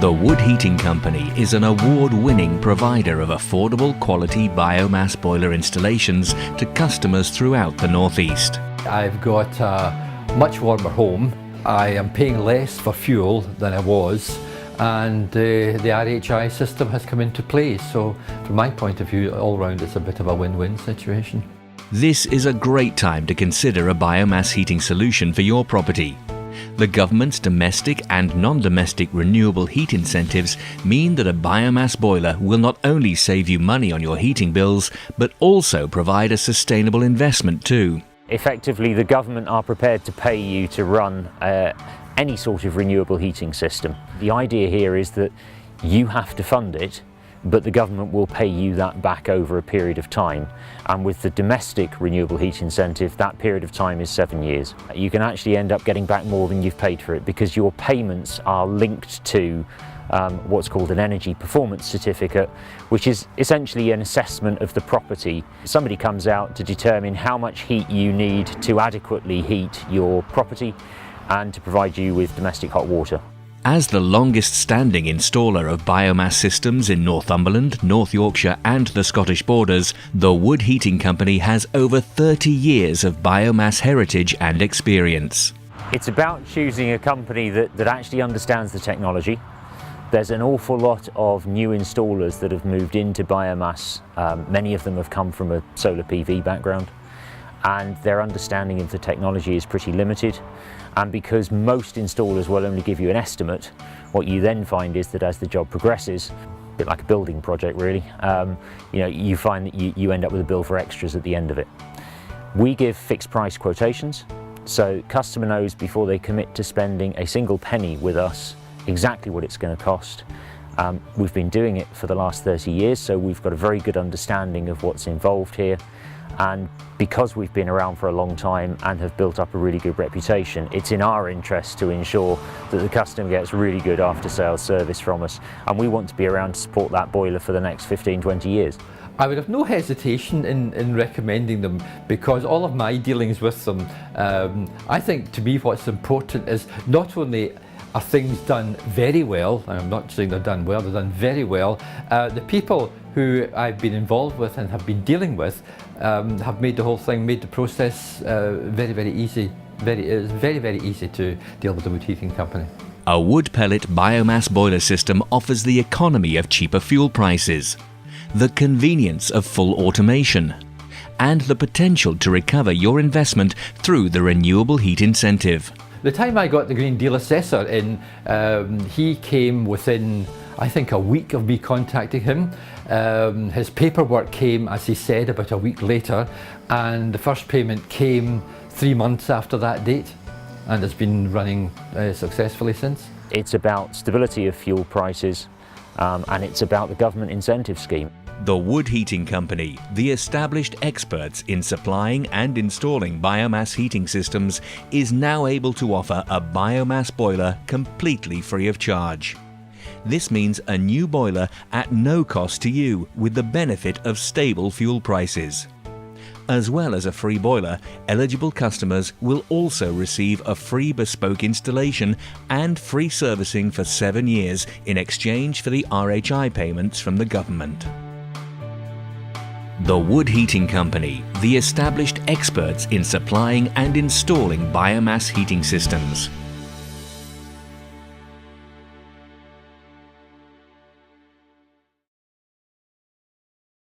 The Wood Heating Company is an award-winning provider of affordable quality biomass boiler installations to customers throughout the Northeast. I've got a much warmer home. I am paying less for fuel than I was, and the RHI system has come into play. So from my point of view, all round it's a bit of a win-win situation. This is a great time to consider a biomass heating solution for your property. The government's domestic and non-domestic renewable heat incentives mean that a biomass boiler will not only save you money on your heating bills, but also provide a sustainable investment too. Effectively, the government are prepared to pay you to run any sort of renewable heating system. The idea here is that you have to fund it, but the government will pay you that back over a period of time. And with the domestic renewable heat incentive, that period of time is 7 years. You can actually end up getting back more than you've paid for it because your payments are linked to what's called an energy performance certificate, which is essentially an assessment of the property. Somebody comes out to determine how much heat you need to adequately heat your property and to provide you with domestic hot water. As the longest-standing installer of biomass systems in Northumberland, North Yorkshire and the Scottish borders, the Wood Heating Company has over 30 years of biomass heritage and experience. It's about choosing a company that actually understands the technology. There's an awful lot of new installers that have moved into biomass. Many of them have come from a solar PV background, and their understanding of the technology is pretty limited. And because most installers will only give you an estimate, what you then find is that as the job progresses, a bit like a building project really, you find that you end up with a bill for extras at the end of it. We give fixed price quotations, so customer knows before they commit to spending a single penny with us exactly what it's going to cost. We've been doing it for the last 30 years, so we've got a very good understanding of what's involved here. And because we've been around for a long time and have built up a really good reputation, it's in our interest to ensure that the customer gets really good after-sales service from us, and we want to be around to support that boiler for the next 15-20 years. I would have no hesitation in recommending them because all of my dealings with them, I think to me what's important is not only are things done very well, and I'm not saying they're done well, they're done very well. The people who I've been involved with and have been dealing with have made the whole thing, made the process very, very easy. It's very, very easy to deal with the Wood Heating Company. A wood pellet biomass boiler system offers the economy of cheaper fuel prices, the convenience of full automation, and the potential to recover your investment through the renewable heat incentive. The time I got the Green Deal Assessor in, he came within, I think, a week of me contacting him. His paperwork came, as he said, about a week later, and the first payment came 3 months after that date, and it's been running successfully since. It's about stability of fuel prices, and it's about the government incentive scheme. The Wood Heating Company, the established experts in supplying and installing biomass heating systems, is now able to offer a biomass boiler completely free of charge. This means a new boiler at no cost to you, with the benefit of stable fuel prices. As well as a free boiler, eligible customers will also receive a free bespoke installation and free servicing for 7 years in exchange for the RHI payments from the government. The Wood Heating Company, the established experts in supplying and installing biomass heating systems.